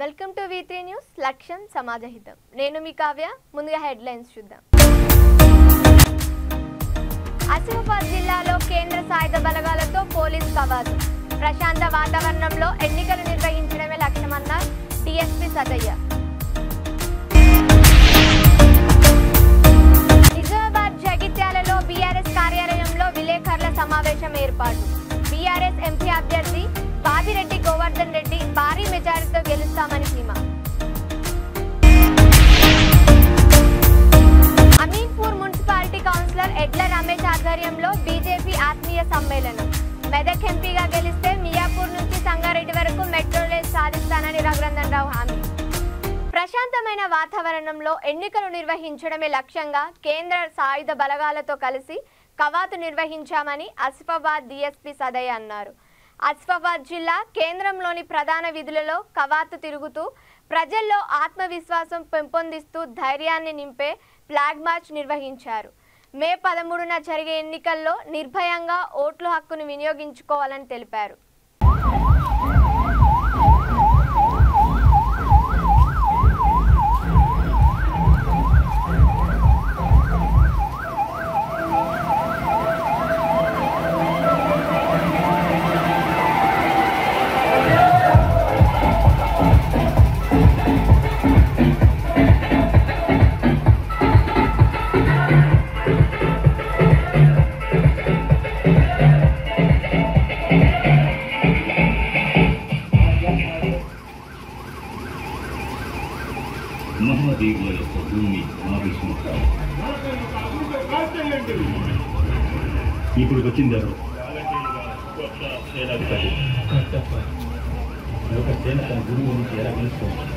Welcome to V3 news లక్ష్యం సమాజహితం. నేను మీ కావ్య. ముందుగా హెడ్లైన్స్ చూద్దాం. ఆసిఫాబాద్ జిల్లాలో కేంద్ర సాయుధ బలగాలతో పోలీస్ కవాతు. ప్రశాంత వాతావరణంలో ఎన్నికలు నిర్వహించడమే లక్ష్యమన్నారు DSP సదయ్య. నిజామాబాద్ జగిత్యాలలో BRS కార్యాలయంలో విలేకరుల సమావేశం ఏర్పాటు. BRS MP అభ్యర్థి బాజిరెడ్డి గోవర్ధన్ రెడ్డి భారీ మెజారిటీతో గెలుస్తామని ధీమా. అమీన్పూర్ మున్సిపాలిటీ కౌన్సిలర్ ఎడ్ల రమేష్ ఆధ్వర్యంలో బీజేపీ ఆత్మీయ సమ్మేళనం. మెదక్ ఎంపీగా గెలిస్తే మియాపూర్ నుంచి సంగారెడ్డి వరకు మెట్రో రైల్ సాధిస్తానని రఘునందన్ రావు హామీ. ప్రశాంతమైన వాతావరణంలో ఎన్నికలు నిర్వహించడమే లక్ష్యంగా కేంద్ర సాయుధ బలగాలతో కలిసి కవాతు నిర్వహించామని ఆసిఫాబాద్ DSP సదయ్య అన్నారు. ఆసిఫాబాద్ జిల్లా కేంద్రంలోని ప్రధాన వీధులలో కవాతు తిరుగుతూ ప్రజల్లో ఆత్మవిశ్వాసం పెంపొందిస్తూ ధైర్యాన్ని నింపే ఫ్లాగ్ మార్చ్ నిర్వహించారు. మే 13న జరిగే ఎన్నికల్లో నిర్భయంగా ఓట్ల హక్కును వినియోగించుకోవాలని తెలిపారు. ఇప్పుడు వచ్చింది సేన తన గురువు నుంచి ఎలా తెలుసుకోవాలి.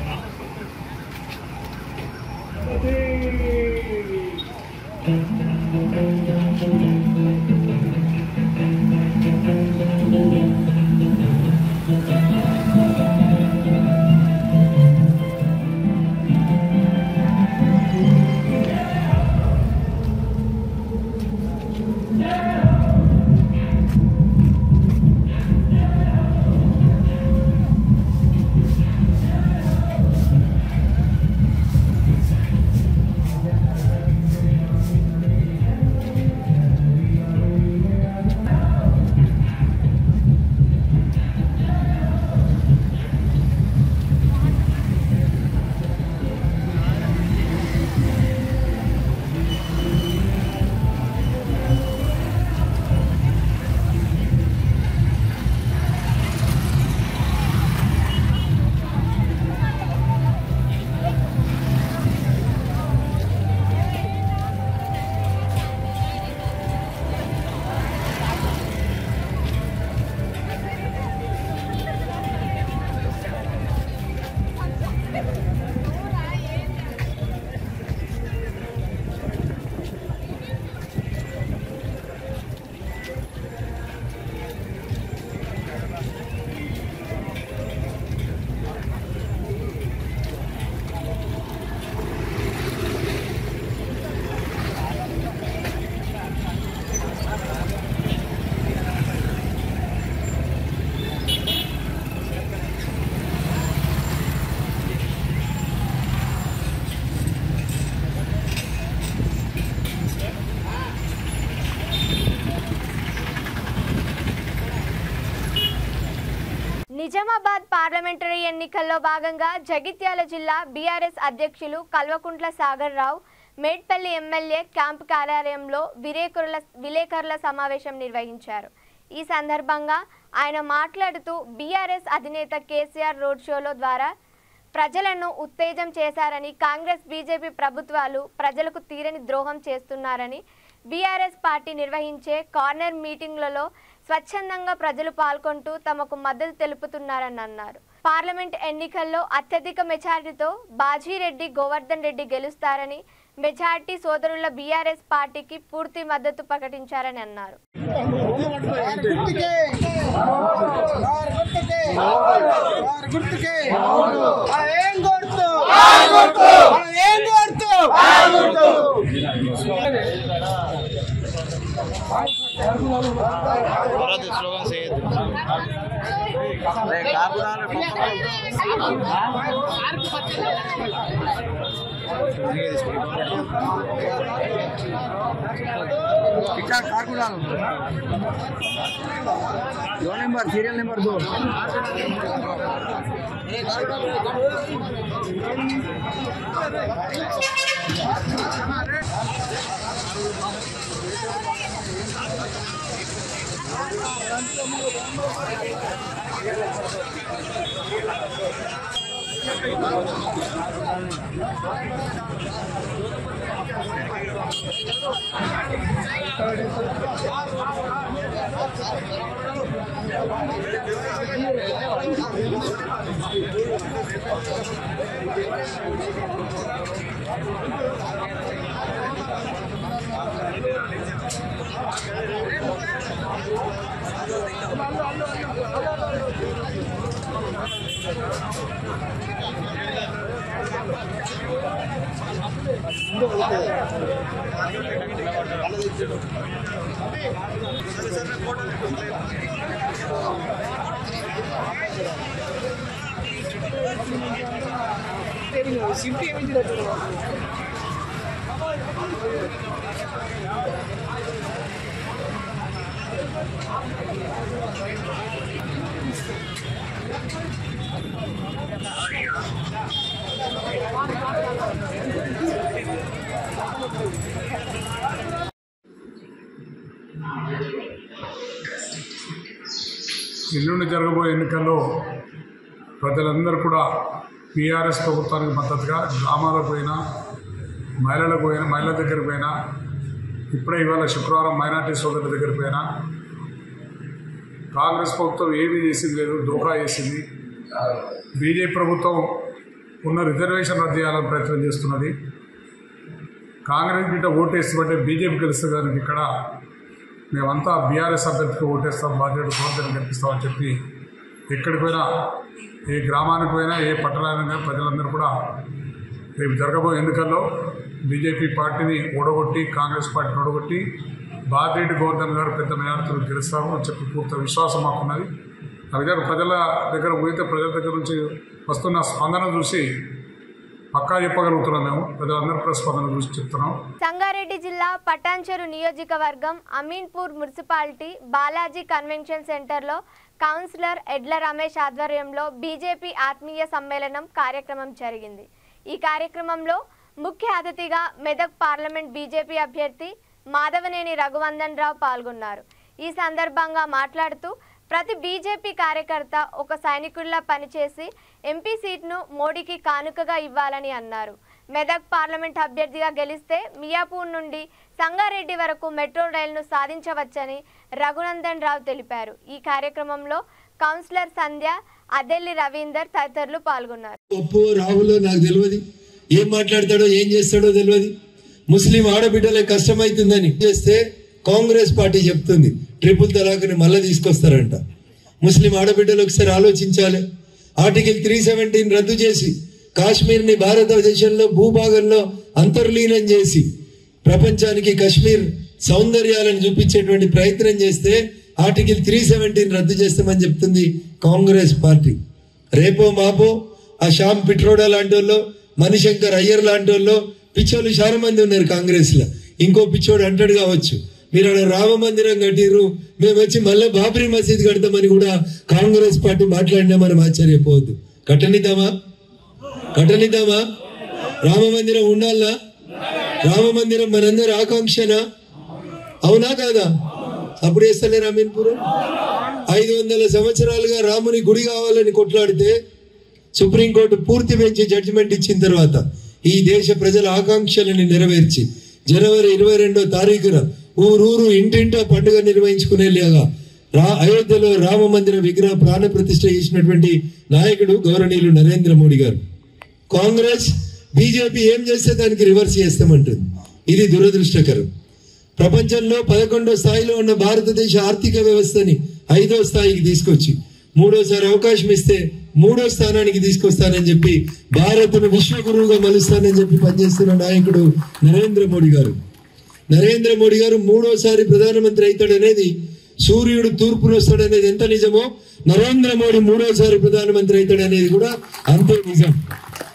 నిజామాబాద్ పార్లమెంటరీ ఎన్నికల్లో భాగంగా జగిత్యాల జిల్లా BRS అధ్యక్షులు కల్వకుంట్ల సాగర్ రావు మేడ్పల్లి ఎమ్మెల్యే క్యాంపు కార్యాలయంలో విలేకరుల సమావేశం నిర్వహించారు. ఈ సందర్భంగా ఆయన మాట్లాడుతూ BRS అధినేత కేసీఆర్ రోడ్ షోల ద్వారా ప్రజలను ఉత్తేజం చేశారని, కాంగ్రెస్ BJP ప్రభుత్వాలు ప్రజలకు తీరని ద్రోహం చేస్తున్నారని, BRS పార్టీ నిర్వహించే కార్నర్ మీటింగ్లలో స్వచ్ఛందంగా ప్రజలు పాల్గొంటూ తమకు మద్దతు తెలుపుతున్నారని అన్నారు. పార్లమెంట్ ఎన్నికల్లో అత్యధిక మెజారిటీతో బాజిరెడ్డి గోవర్ధన్ రెడ్డి గెలుస్తారని, మెజారిటీ సోదరుల BRS పార్టీకి పూర్తి మద్దతు ప్రకటించారని అన్నారు. स्लोगन से नंबर सीरियल नंबर 2 ఎల్లుండి జరగబోయే ఎన్నికల్లో ప్రజలందరూ కూడా టీఆర్ఎస్ ప్రభుత్వానికి మద్దతుగా గ్రామాలకు పోయినా మహిళలకు పోయినా మహిళల దగ్గరికి పోయినా ఇప్పుడే ఇవాళ శుక్రవారం మైనార్టీ సోదరుల దగ్గరికి పోయినా కాంగ్రెస్ ప్రభుత్వం ఏమీ చేసింది లేదు, దోఖా చేసింది. బీజేపీ ప్రభుత్వం ఉన్న రిజర్వేషన్ రద్దు చేయాలని ప్రయత్నం చేస్తున్నది. కాంగ్రెస్ గిట్ట ఓటేస్తుంటే బీజేపీ గెలుస్తుంది కానీ ఇక్కడ మేమంతా బీఆర్ఎస్ అభ్యర్థికి ఓటేస్తాం, బాధ్యత కోరికను గెలిపిస్తామని చెప్పి ఎక్కడికి పోయినా ఏ గ్రామానికి పోయినా ఏ పట్టణానికి ప్రజలందరూ కూడా రేపు జరగబోయే ఎన్నికల్లో బీజేపీ పార్టీని ఓడగొట్టి కాంగ్రెస్ పార్టీని ఓడగొట్టి బాధిరెడ్డి గోవర్ధన్ గారు పెద్ద మెజార్టీతో గెలుస్తాము అని చెప్పి పూర్తి విశ్వాసం మాకున్నది. ఆ విధంగా ప్రజల దగ్గర పోయితే ప్రజల దగ్గర నుంచి వస్తున్న స్పందన చూసి పక్కా చెప్పగలుగుతున్నాం. మేము ప్రజలందరూ కూడా స్పందన చూసి చెప్తున్నాం. సంగారెడ్డి జిల్లా పటాన్చెరు నియోజకవర్గం అమీన్పూర్ మున్సిపాలిటీ బాలాజీ కన్వెన్షన్ సెంటర్లో కౌన్సిలర్ ఎడ్ల రమేష్ ఆధ్వర్యంలో బీజేపీ ఆత్మీయ సమ్మేళనం కార్యక్రమం జరిగింది. ఈ కార్యక్రమంలో ముఖ్య అతిథిగా మెదక్ పార్లమెంట్ బీజేపీ అభ్యర్థి మాధవనేని రఘువందన్ రావు పాల్గొన్నారు. ఈ సందర్భంగా మాట్లాడుతూ ప్రతి బీజేపీ కార్యకర్త ఒక సైనికుల్లా పనిచేసి ఎంపీ సీట్ను మోడీకి కానుకగా ఇవ్వాలని అన్నారు. మెదక్ పార్లమెంట్ అభ్యర్థిగా గెలిస్తే మియాపూర్ నుండి సంగారెడ్డి వరకు మెట్రో రైలును సాధించవచ్చని రఘునందన్ రావు తెలిపారు. ఈ కార్యక్రమంలో కౌన్సిలర్ సంధ్య, అదెల్లి రవీందర్ తదితరులు పాల్గొన్నారు. రాహుల్ నాకు తెలియదు, ఏం మాట్లాడతాడో ఏం చేస్తాడో తెలియదు. ముస్లిం ఆడబిడ్డలే కష్టమవుతుందని చేస్తే కాంగ్రెస్ పార్టీ చెప్తుంది ట్రిపుల్ తలాక్ని మళ్ళీ తీసుకొస్తారంట. ముస్లిం ఆడబిడ్డలు ఒకసారి ఆలోచించాలి. ఆర్టికల్ 317 రద్దు చేసి కాశ్మీర్ని భారతదేశంలో భూభాగంలో అంతర్లీనం చేసి ప్రపంచానికి కాశ్మీర్ సౌందర్యాలను చూపించేటువంటి ప్రయత్నం చేస్తే ఆర్టికల్ 317 రద్దు చేస్తామని చెప్తుంది కాంగ్రెస్ పార్టీ. రేపో మాపో ఆ శ్యామ్ పిట్రోడా లాంటి వాళ్ళు, మణిశంకర్ అయ్యర్ లాంటి వాళ్ళు పిచ్చోళ్ళు చాలా మంది ఉన్నారు కాంగ్రెస్ లో. ఇంకో పిచ్చోడు అంటాడు కావచ్చు, మీరు అక్కడ రామ మందిరం కట్టిర్రు, మేము వచ్చి మళ్ళీ బాబ్రీ మసీద్ కడతామని కూడా కాంగ్రెస్ పార్టీ మాట్లాడినా మనం ఆశ్చర్యపోవద్దు. కట్టనిద్దామా? రామ మందిరం ఉండాలా? రామ మందిరం మనందరి ఆకాంక్షనా? అవునా కాదా? అప్పుడు వేస్తలేరు అమీన్పూర్ 500 సంవత్సరాలుగా రాముని గుడి కావాలని కొట్లాడితే సుప్రీంకోర్టు పూర్తి బెంచ్ జడ్జిమెంట్ ఇచ్చిన తర్వాత ఈ దేశ ప్రజల ఆకాంక్షలను నెరవేర్చి జనవరి 22వ తారీఖున ఊరూరు ఇంటింటా పండుగ నిర్వహించుకునేలాగా అయోధ్యలో రామ మందిర విగ్రహ ప్రాణ ప్రతిష్ఠ చేసినటువంటి నాయకుడు గౌరవనీయులు నరేంద్ర మోడీ గారు. కాంగ్రెస్ బీజేపీ ఏం చేస్తే దానికి రివర్స్ చేస్తామంటుంది. ఇది దురదృష్టకరం. ప్రపంచంలో 11వ స్థాయిలో ఉన్న భారతదేశ ఆర్థిక వ్యవస్థని 5వ స్థాయికి తీసుకొచ్చి 3వసారి అవకాశం ఇస్తే 3వ స్థానానికి తీసుకొస్తానని చెప్పి భారత్ను విశ్వగురువుగా మలుస్తానని చెప్పి పనిచేస్తున్న నాయకుడు నరేంద్ర మోడీ గారు. 3వసారి ప్రధానమంత్రి అవుతాడనేది సూర్యుడు తూర్పున వస్తాడనేది ఎంత నిజమో నరేంద్ర మోడీ మూడోసారి ప్రధానమంత్రి అవుతాడనేది కూడా అంతే నిజం.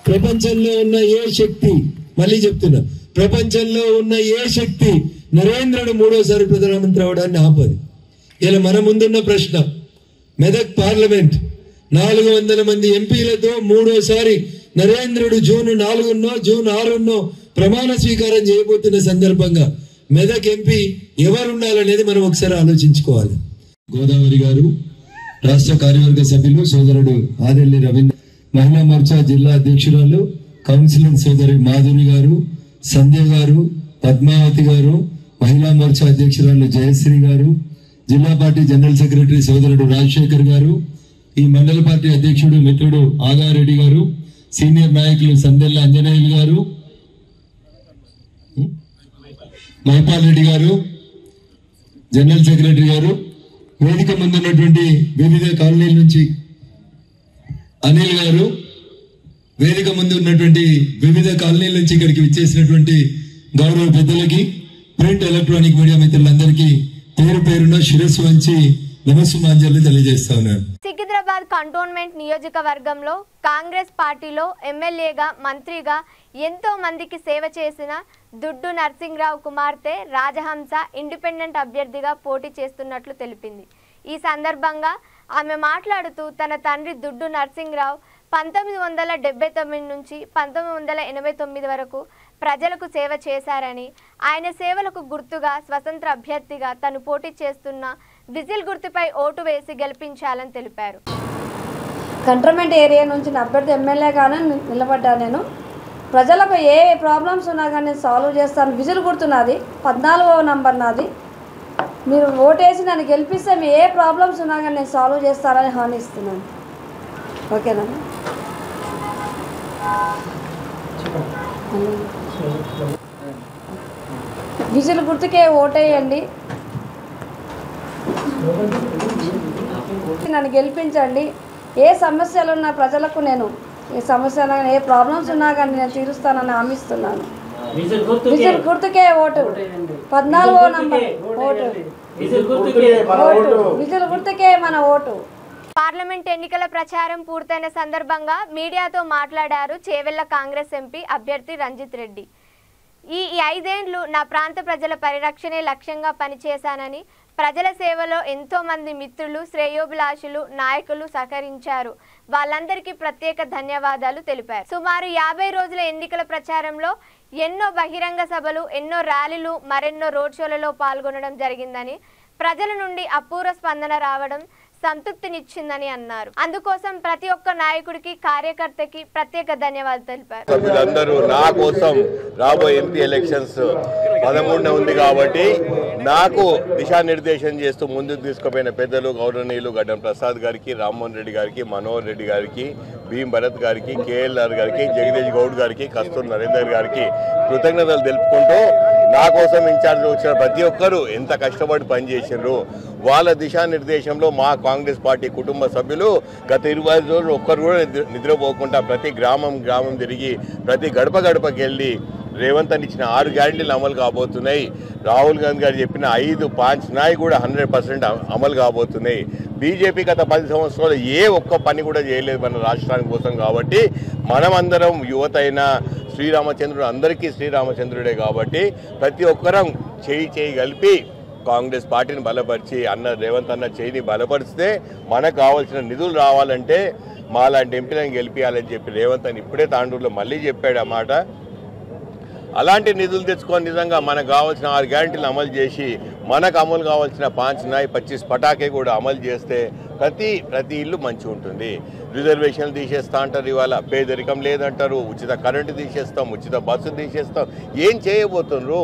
ప్రపంచంలో ఉన్న ఏ శక్తి, మళ్ళీ చెప్తున్నా, ప్రపంచంలో ఉన్న ఏ శక్తి నరేంద్రుడు మూడోసారి ప్రధానమంత్రి అవడాన్ని ఆపదు. ఇలా మన ముందున్న ప్రశ్న, మెదక్ పార్లమెంట్ 400 మంది ఎంపీలతో మూడోసారి నరేంద్రుడు జూన్ 4 జూన్ 6 ప్రమాణ స్వీకారం చేయబోతున్న సందర్భంగా మెదక్ ఎంపీ ఎవరుండాలనేది మనం ఒకసారి ఆలోచించుకోవాలి. గోదావరి గారు, రాష్ట్ర కార్యవర్గ సభ్యులు సోదరుడు ఆదెల్లి రవీంద్ర, మహిళా మోర్చా జిల్లా అధ్యక్షురాలు కౌన్సిలర్ సోదరి మాధురి గారు, సంధ్య గారు, పద్మావతి గారు, మహిళా మోర్చా అధ్యక్షురాలు జయశ్రీ గారు, జిల్లా పార్టీ జనరల్ సెక్రటరీ సోదరుడు రాజశేఖర్ గారు, ఈ మండల పార్టీ అధ్యక్షుడు మిత్రుడు ఆగారెడ్డి గారు, సీనియర్ నాయకులు సందెల్ల అంజనేయులు గారు, మహిపాల్ రెడ్డి గారు, జనరల్ సెక్రటరీ గారు, వేదిక ముందున్నటువంటి వివిధ కాలనీల నుంచి అనిల్ గారు, వేదిక ముందు ఉన్నటువంటి వివిధ కాలనీల నుంచి ఇక్కడికి విచ్చేసినటువంటి గౌరవ పెద్దలకి, ప్రింట్ ఎలక్ట్రానిక్ మీడియా మిత్రులందరికీ పేరు పేరున శిరస్సు వంచి నమస్సుమాంజలు తెలియజేస్తా ఉన్నాను. సికింద్రాబాద్ కంటోన్మెంట్ నియోజకవర్గంలో కాంగ్రెస్ పార్టీలో ఎమ్మెల్యేగా, మంత్రిగా ఎంతో మందికి సేవ చేసిన దుడ్డు నర్సింగ్రావు కుమార్తె రాజహంస ఇండిపెండెంట్ అభ్యర్థిగా పోటీ చేస్తున్నట్లు తెలిపింది. ఈ సందర్భంగా ఆమె మాట్లాడుతూ తన తండ్రి దుడ్డు నర్సింగ్రావు 1979 నుంచి 1989 వరకు ప్రజలకు సేవ చేశారని, ఆయన సేవలకు గుర్తుగా స్వతంత్ర అభ్యర్థిగా తను పోటీ చేస్తున్న విజిల్ గుర్తుపై ఓటు వేసి గెలిపించాలని తెలిపారు. కంటోన్మెంట్ ఏరియా నుంచి అభ్యర్థి ఎమ్మెల్యేగానే నిలబడ్డా. నేను ప్రజలకు ఏ ప్రాబ్లమ్స్ ఉన్నా కానీ నేను సాల్వ్ చేస్తాను. విజిల్ గుర్తున్నది, 14వ నంబర్ నాది. మీరు ఓటేసి నన్ను గెలిపిస్తే మీ ఏ ప్రాబ్లమ్స్ ఉన్నా కానీ నేను సాల్వ్ చేస్తానని హామీ ఇస్తున్నాను. ఓకేనా? విజిల్ గుర్తుకే ఓటేయండి, నన్ను గెలిపించండి. ఏ సమస్యలు ఉన్న ప్రజలకు నేను ఏ సమస్య ఏ ప్రాబ్లమ్స్ ఉన్నా కానీ నేను తీరుస్తానని హామీస్తున్నాను. విజిల్ గుర్తుకే ఓటు, 14వ నంబర్ ఓటు, విజిల్ గుర్తుకే మన ఓటు. పార్లమెంట్ ఎన్నికల ప్రచారం పూర్తయిన సందర్భంగా మీడియాతో మాట్లాడారు చేవెళ్ల కాంగ్రెస్ ఎంపీ అభ్యర్థి రంజిత్ రెడ్డి. ఈ 5 ఏళ్లు నా ప్రాంత ప్రజల పరిరక్షణే లక్ష్యంగా పనిచేశానని, ప్రజల సేవలో ఎంతో మంది మిత్రులు, శ్రేయోభిలాషులు, నాయకులు సహకరించారు. వాళ్ళందరికీ ప్రత్యేక ధన్యవాదాలు తెలిపారు. సుమారు 50 రోజుల ఎన్నికల ప్రచారంలో ఎన్నో బహిరంగ సభలు, ఎన్నో ర్యాలీలు, మరెన్నో రోడ్ షోలలో పాల్గొనడం జరిగిందని, ప్రజల నుండి అపూర్వ స్పందన రావడం సంతృప్తినిచ్చిందని అన్నారు. అందుకోసం ప్రతి ఒక్క నాయకుడికి, కార్యకర్తకి ప్రత్యేక ధన్యవాదాలు తెలిపారు. సభ్యులందరూ నా కోసం రాబోయే ఎంపీ ఎలక్షన్స్ 13 ఉంది కాబట్టి నాకు దిశానిర్దేశం చేస్తూ ముందుకు తీసుకుపోయిన పెద్దలు గౌరవనీయులు గడ్డం ప్రసాద్ గారికి, రామ్మోహన్ రెడ్డి గారికి, మనోహర్ రెడ్డి గారికి, భీమ్ భరత్ గారికి, కేఎల్ఆర్ గారికి, జగదీష్ గౌడ్ గారికి, కస్తూర్ నరేందర్ గారికి కృతజ్ఞతలు తెలుపుకుంటూ నా కోసం ఇన్ఛార్జ్ వచ్చిన ప్రతి ఒక్కరూ ఎంత కష్టపడి పనిచేసారు. వాళ్ళ దిశానిర్దేశంలో మా కాంగ్రెస్ పార్టీ కుటుంబ సభ్యులు గత 25 రోజులు ఒక్కరు కూడా నిద్రపోకుండా ప్రతి గ్రామం తిరిగి ప్రతి గడపకి వెళ్ళి రేవంత్ అని ఇచ్చిన 6 గ్యారెంటీలు అమలు కాబోతున్నాయి. రాహుల్ గాంధీ గారు చెప్పిన 5 పాంచ్నాయి కూడా 100% అమలు కాబోతున్నాయి. బీజేపీ గత 10 సంవత్సరాలు ఏ ఒక్క పని కూడా చేయలేదు మన రాష్ట్రానికి కోసం. కాబట్టి మనమందరం యువత అయినా శ్రీరామచంద్రుడు అందరికీ శ్రీరామచంద్రుడే కాబట్టి ప్రతి ఒక్కరం చేయి కలిపి కాంగ్రెస్ పార్టీని బలపరిచి రేవంత్ అన్న చేయిని బలపరిస్తే మనకు కావాల్సిన నిధులు రావాలంటే మాలాంటి ఎంపీలను గెలిపించాలని చెప్పి రేవంత్ అని ఇప్పుడే తాండూరులో మళ్ళీ చెప్పాడు అన్నమాట. అలాంటి నిధులు తెచ్చుకొని నిజంగా మనకు కావాల్సిన 6 గ్యారెంటీలు అమలు చేసి మనకు అమలు కావాల్సిన 5 పటాకే కూడా అమలు చేస్తే ప్రతి ఇల్లు మంచిగా ఉంటుంది. రిజర్వేషన్లు తీసేస్తా అంటారు, ఇవాళ పేదరికం లేదంటారు, ఉచిత కరెంటు తీసేస్తాం, ఉచిత బస్సు తీసేస్తాం. ఏం చేయబోతున్నారు?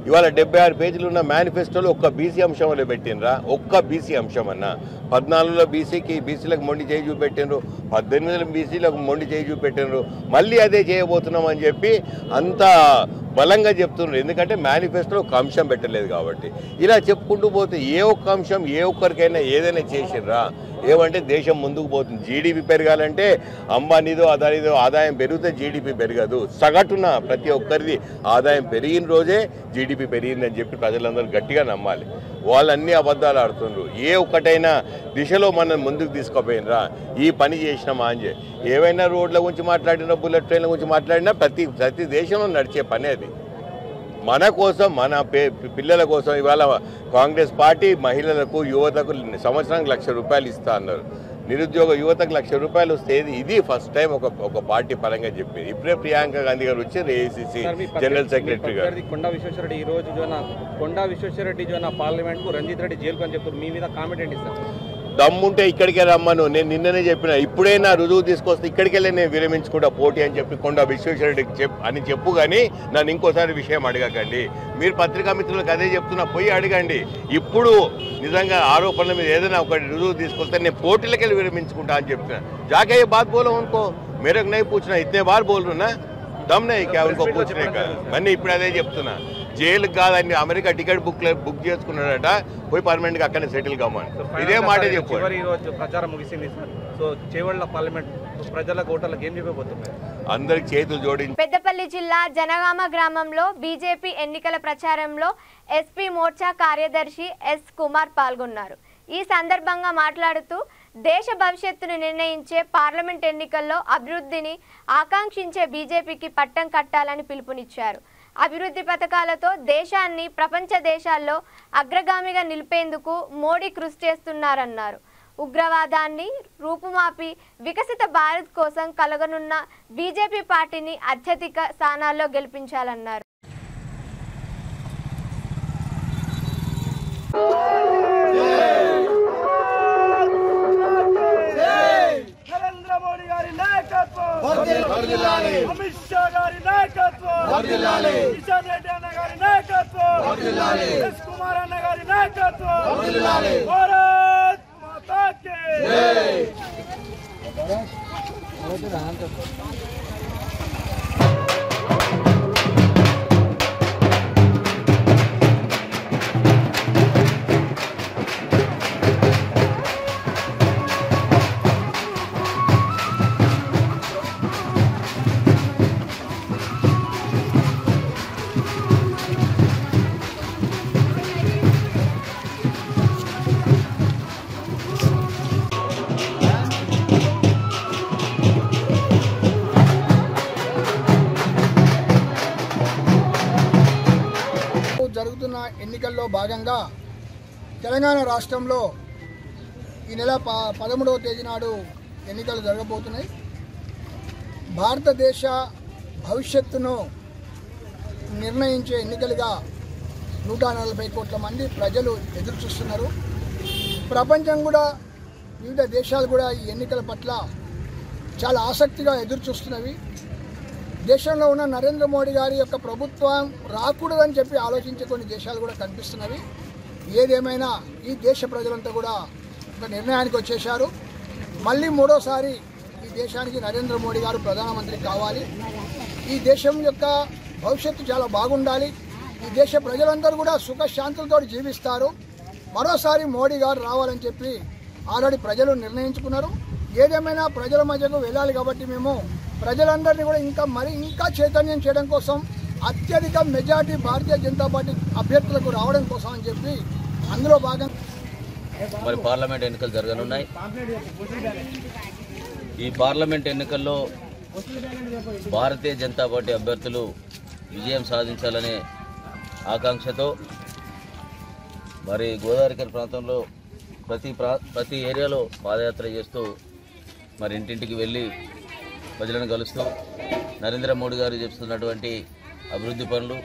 ఇవాళ 76 పేజీలు ఉన్న మేనిఫెస్టోలో ఒక్క బీసీ అంశంలో పెట్టినరా? ఒక్క బీసీ అంశం అన్నా. 14లో బీసీలకు మొండి చేయి చూపెట్టినరు, 18లో బీసీలకు మొండి చేయి చూపెట్టినరు. మళ్ళీ అదే చేయబోతున్నాం అని చెప్పి అంతా బలంగా చెప్తున్నారు. ఎందుకంటే మేనిఫెస్టోలో ఒక అంశం పెట్టలేదు కాబట్టి. ఇలా చెప్పుకుంటూ పోతే ఏ ఒక్క అంశం ఏ ఒక్కరికైనా ఏదైనా చేసిర్రా? ఏమంటే దేశం ముందుకు పోతుంది. జీడిపి పెరగాలంటే అంబానీదో అదానిదో ఆదాయం పెరిగితే జీడిపి పెరగదు. సగటున ప్రతి ఒక్కరిది ఆదాయం పెరిగిన రోజే జీడిపి పెరిగిందని చెప్పి ప్రజలందరూ గట్టిగా నమ్మాలి. వాళ్ళన్నీ అబద్ధాలు ఆడుతున్నారు. ఏ ఒక్కటైనా దిశలో మనం ముందుకు తీసుకుపోయినరా? ఈ పని చేసినామా అని ఏవైనా రోడ్ల గురించి మాట్లాడినా బుల్లెట్ ట్రైన్ల గురించి మాట్లాడినా ప్రతి దేశంలో నడిచే పని అది. మన కోసం మన పిల్లల కోసం ఇవాళ కాంగ్రెస్ పార్టీ మహిళలకు యువతకు సంవత్సరానికి ₹1,00,000 ఇస్తా అన్నారు. నిరుద్యోగ యువతకు ₹1,00,000 వస్తే ఇది ఫస్ట్ టైం ఒక పార్టీ పరంగా చెప్పింది. ఇప్పుడే ప్రియాంక గాంధీ గారు వచ్చి ఏఐసిసి జనరల్ సెక్రటరీ గారు కొండా విశ్వేశ్వరరెడ్డి ఈ రోజు కొండా విశ్వేశ్వరరెడ్డి పార్లమెంట్కు రంజిత్ రెడ్డి జైలుకు అని చెప్తారు. మీ మీద కామెంట్ ఏంటి సార్? దమ్ముంటే ఇక్కడికే రమ్మను. నేను నిన్ననే చెప్పిన, ఇప్పుడైనా రుజువు తీసుకొస్తే ఇక్కడికెళ్ళి నేను విరమించుకుంటా పోటీ అని చెప్పి కొండా విశ్వేశ్వరరెడ్డికి అని చెప్పు. కానీ నన్ను ఇంకోసారి విషయం అడగకండి. మీరు పత్రికా మిత్రులకు అదే చెప్తున్నా, పోయి అడగండి. ఇప్పుడు నిజంగా ఆరోపణల మీద ఏదైనా ఒకటి రుజువు తీసుకొస్తే నేను పోటీలకెళ్ళి విరమించుకుంటా అని చెప్తున్నా. जाके ये बात बोलो उनको, मेरे को नहीं पूछना, इतने बार बोल रहा ना, दम नहीं क्या उनको पूछने का. मैं ఇప్పుడు అదే చెప్తున్నా, జైలుకి కాదని అమెరికా టికెట్ బుక్ చేసుకున్నాడట, పోయి పర్మనెంట్ గా అక్కడే సెటిల్ కామని ఇదే మాట చెప్పు. ప్రచారం ముగిసింది సార్. సో చేవళ్ళ పార్లమెంట్ ప్రజలకు ఓటర్లకు ఏం చెప్పబోతున్నారు? అందరికి చేతులు జోడించి. పెద్దపల్లి జిల్లా జనగామ గ్రామంలో బీజేపీ ఎన్నికల ప్రచారంలో ఎస్పీ మోర్చా కార్యదర్శి ఎస్ కుమార్ పాల్గొన్నారు. ఈ సందర్భంగా మాట్లాడుతూ దేశ భవిష్యత్తును నిర్ణయించే పార్లమెంట్ ఎన్నికల్లో అభివృద్ధిని ఆకాంక్షించే బీజేపీకి పట్టం కట్టాలని పిలుపునిచ్చారు. అభివృద్ధి పథకాలతో దేశాన్ని ప్రపంచ దేశాల్లో అగ్రగామిగా నిలిపేందుకు మోడీ కృషి చేస్తున్నారన్నారు. ఉగ్రవాదాన్ని రూపుమాపి వికసిత భారత్ కోసం కలగనున్న బీజేపీ పార్టీని అత్యధిక స్థానాల్లో గెలిపించాలన్నారు. నరేంద్ర మోడీ గారి నాయకత్వం, అమిత్ షా గారి నాయకత్వం, కిషన్ రెడ్డి అన్న గారి నాయకత్వం, ఎస్ కుమార్ అన్న గారి నాయకత్వం, భారత్ మాతా కి జై. జరుగుతున్న ఎన్నికల్లో భాగంగా తెలంగాణ రాష్ట్రంలో ఈ నెల 13వ తేదీ నాడు ఎన్నికలు జరగబోతున్నాయి. భారతదేశ భవిష్యత్తును నిర్ణయించే ఎన్నికలుగా 140 కోట్ల మంది ప్రజలు ఎదురు చూస్తున్నారు. ప్రపంచం కూడా, వివిధ దేశాలు కూడా ఈ ఎన్నికల పట్ల చాలా ఆసక్తిగా ఎదురు చూస్తున్నవి. దేశంలో ఉన్న నరేంద్ర మోడీ గారి యొక్క ప్రభుత్వం రాకూడదని చెప్పి ఆలోచించే కొన్ని దేశాలు కూడా కనిపిస్తున్నవి. ఏదేమైనా ఈ దేశ ప్రజలంతా కూడా ఒక నిర్ణయానికి వచ్చేశారు. మళ్ళీ మూడోసారి ఈ దేశానికి నరేంద్ర మోడీ గారు ప్రధానమంత్రి కావాలి. ఈ దేశం యొక్క భవిష్యత్తు చాలా బాగుండాలి. ఈ దేశ ప్రజలందరూ కూడా సుఖశాంతులతో జీవిస్తారు. మరోసారి మోడీ గారు రావాలని చెప్పి ఆల్రెడీ ప్రజలు నిర్ణయించుకున్నారు. ఏదేమైనా ప్రజల మధ్యకు వెళ్ళాలి కాబట్టి మేము ప్రజలందరినీ కూడా ఇంకా చైతన్యం చేయడం కోసం అత్యధిక మెజార్టీ భారతీయ జనతా పార్టీ అభ్యర్థులకు రావడం కోసం అని చెప్పి అందులో భాగంగా మరి పార్లమెంట్ ఎన్నికలు జరగనున్నాయి. ఈ పార్లమెంట్ ఎన్నికల్లో భారతీయ జనతా పార్టీ అభ్యర్థులు విజయం సాధించాలనే ఆకాంక్షతో మరి గోదావరి ప్రాంతంలో ప్రతి ఏరియాలో పాదయాత్ర చేస్తూ మరి ఇంటింటికి వెళ్ళి ప్రజలను కలుస్తూ నరేంద్ర మోడీ గారు చేస్తున్నటువంటి అభివృద్ధి పనులు,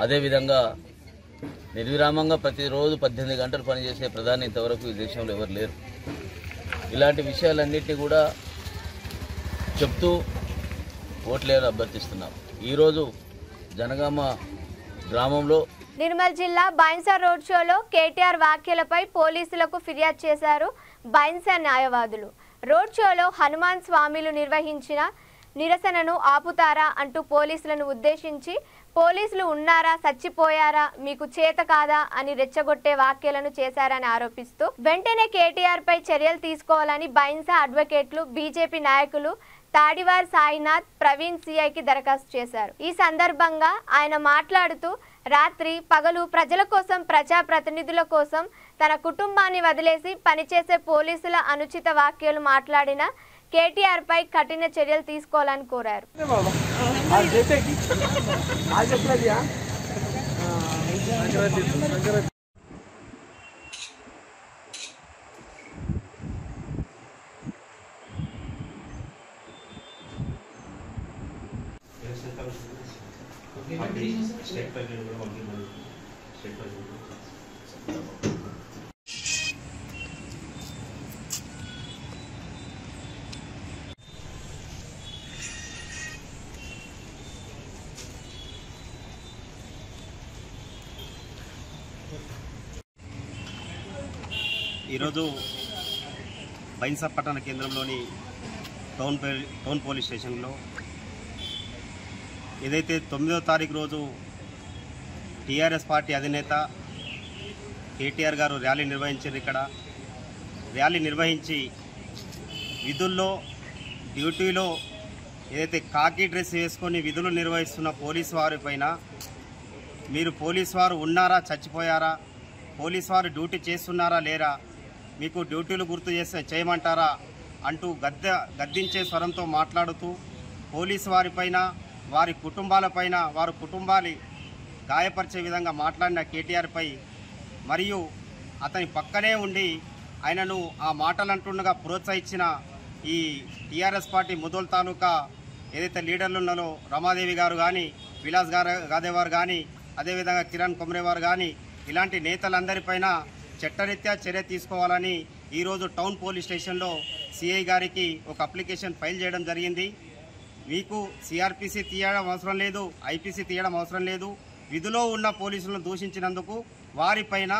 అదేవిధంగా నిర్విరామంగా ప్రతిరోజు 18 గంటలు పనిచేసే ప్రధాని ఇంతవరకు ఈ దేశంలో ఎవరు లేరు. ఇలాంటి విషయాలన్నింటినీ కూడా చెప్తూ ఓట్లేని అభ్యర్థిస్తున్నాం. ఈరోజు జనగామ గ్రామంలో నిర్మల్ జిల్లా బైన్సా రోడ్ షోలో కేటీఆర్ వ్యాఖ్యలపై పోలీసులకు ఫిర్యాదు చేశారు బైన్సా న్యాయవాదులు. రోడ్ షోలో హనుమాన్ స్వామిలు నిర్వహించిన నిరసనను ఆపుతారా అంటూ పోలీసులను ఉద్దేశించి పోలీసులు ఉన్నారా చచ్చిపోయారా మీకు చేత కాదా అని రెచ్చగొట్టే వ్యాఖ్యలను చేశారని ఆరోపిస్తూ వెంటనే కేటీఆర్ పై చర్యలు తీసుకోవాలని బైన్సా అడ్వకేట్లు బీజేపీ నాయకులు తాడివార్ సాయినాథ్ ప్రవీణ్ సిఐకి దరఖాస్తు చేశారు. ఈ సందర్భంగా ఆయన మాట్లాడుతూ రాత్రి పగలు ప్రజల కోసం ప్రజాప్రతినిధుల కోసం తన కుటుంబాన్ని వదిలేసి పనిచేసే పోలీసుల అనుచిత వ్యాఖ్యలు మాట్లాడిన కేటీఆర్ పై కఠిన చర్యలు తీసుకోవాలని కోరారు. ఈరోజు బైన్సా పట్టణ కేంద్రంలోని టౌన్ పోలీస్ స్టేషన్లో ఏదైతే 9వ తారీఖు రోజు టీఆర్ఎస్ పార్టీ అధినేత కేటీఆర్ గారు ర్యాలీ నిర్వహించారు. ఇక్కడ ర్యాలీ నిర్వహించి విధుల్లో డ్యూటీలో ఏదైతే కాకి డ్రెస్ వేసుకొని విధులు నిర్వహిస్తున్న పోలీసు వారిపైన మీరు పోలీసు వారు ఉన్నారా చచ్చిపోయారా, పోలీసు వారు డ్యూటీ చేస్తున్నారా లేరా, మీకు డ్యూటీలు గుర్తు చేయమంటారా అంటూ గద్దించే స్వరంతో మాట్లాడుతూ పోలీసు వారిపైన వారి కుటుంబాలపైన వారి కుటుంబాన్ని గాయపరిచే విధంగా మాట్లాడిన కేటీఆర్పై మరియు అతని పక్కనే ఉండి ఆయనను ఆ మాటలంటుండగా ప్రోత్సహించిన ఈ టీఆర్ఎస్ పార్టీ ముదోల్ తాలూకా ఏదైతే లీడర్లు ఉన్నారో రమాదేవి గారు కానీ విలాస్ గాదేవారు కానీ అదేవిధంగా కిరణ్ కొమ్రేవారు కానీ ఇలాంటి నేతలందరిపైన చట్టరీత్యా చర్య తీసుకోవాలని ఈరోజు టౌన్ పోలీస్ స్టేషన్లో సిఐ గారికి ఒక అప్లికేషన్ ఫైల్ చేయడం జరిగింది. మీకు సిఆర్పిసి తీయడం అవసరం లేదు, ఐపీసీ తీయడం అవసరం లేదు. విధిలో ఉన్న పోలీసులను దూషించినందుకు వారిపైన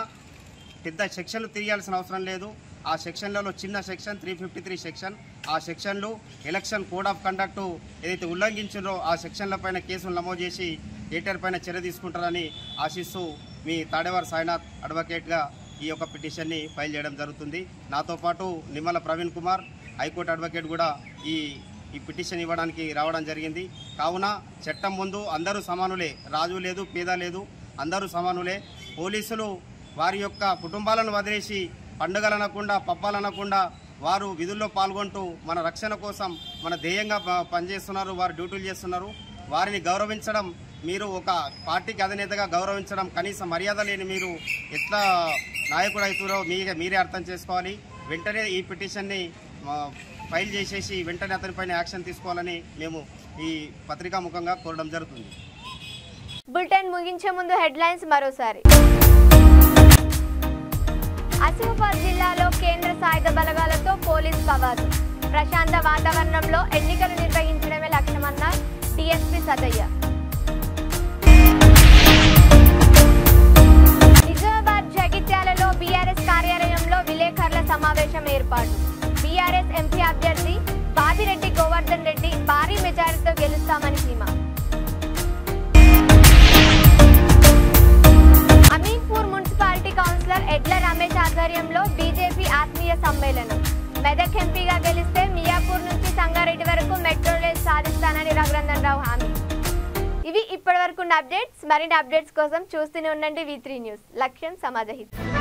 పెద్ద సెక్షన్లు తీయాల్సిన అవసరం లేదు. ఆ సెక్షన్లలో చిన్న సెక్షన్ 353 సెక్షన్, ఆ సెక్షన్లు ఎలక్షన్ కోడ్ ఆఫ్ కండక్ట్ ఏదైతే ఉల్లంఘించారో ఆ సెక్షన్లపైన కేసులు నమోదు చేసి కేటీఆర్ పైన చర్య తీసుకుంటారని ఆశిస్తూ మీ తాడేవార్ సాయినాథ్ అడ్వకేట్గా ఈ యొక్క పిటిషన్ని ఫైల్ చేయడం జరుగుతుంది. నాతో పాటు నిమ్మల ప్రవీణ్ కుమార్ హైకోర్టు అడ్వకేట్ కూడా ఈ పిటిషన్ ఇవ్వడానికి రావడం జరిగింది. కావున చట్టం ముందు అందరూ సమానులే, రాజు లేదు పేద లేదు, అందరూ సమానులే. పోలీసులు వారి యొక్క కుటుంబాలను వదిలేసి పండుగలనకుండా పబ్బాలనకుండా వారు విధుల్లో పాల్గొంటూ మన రక్షణ కోసం మన ధ్యేయంగా పనిచేస్తున్నారు, వారు డ్యూటీలు చేస్తున్నారు. వారిని గౌరవించడం, మీరు ఒక పార్టీకి అధినేతగా గౌరవించడం, కనీస మర్యాద లేని మీరు ఎట్లా నాయకుడు అవుతారో మీరే అర్థం చేసుకోవాలి. వెంటనే ఈ పిటిషన్ని ఫైల్ చేసేసి వెంటనే అతనిపైన యాక్షన్ తీసుకోవాలని మేము ఈ పత్రికా ముఖంగా కోరడం జరుగుతుంది. బులెటిన్ ముగించే ముందు హెడ్లైన్స్ మరోసారి. ఆసిఫాబాద్ జిల్లాలో కేంద్ర సాయుధ బలగాలతో పోలీస్ కవాతు. ప్రశాంత వాతావరణంలో ఎన్నికలు నిర్వహించడమే లక్ష్యమన్నారు టీఎస్పీ సదయ్య. నిజామాబాద్ జగిత్యాలలో బీఆర్ఎస్ కార్యాలయంలో విలేకరుల సమావేశం ఏర్పాటు. బీఆర్ఎస్ ఎంపీ అభ్యర్థి బాదిరెడ్డి గోవర్ధన్ రెడ్డి భారీ మెజారిటీతో గెలుస్తామని ధీమా. అమీన్పూర్ మున్సిపాలిటీ కౌన్సిలర్ ఎడ్ల రమేష్ ఆధ్వర్యంలో బీజేపీ ఆత్మీయ సమ్మేళనం. మెదక్ ఎంపీగా గెలిస్తే మియాపూర్ నుంచి సంగారెడ్డి వరకు మెట్రో రైల్ సాధిస్తానని రఘునందన్ రావు హామీ. ఇవి ఇప్పటివరకు అప్డేట్స్. మరిన్ని అప్డేట్స్ కోసం చూస్తూనే ఉండండి V3 న్యూస్. లక్ష్యం సమాజహితం.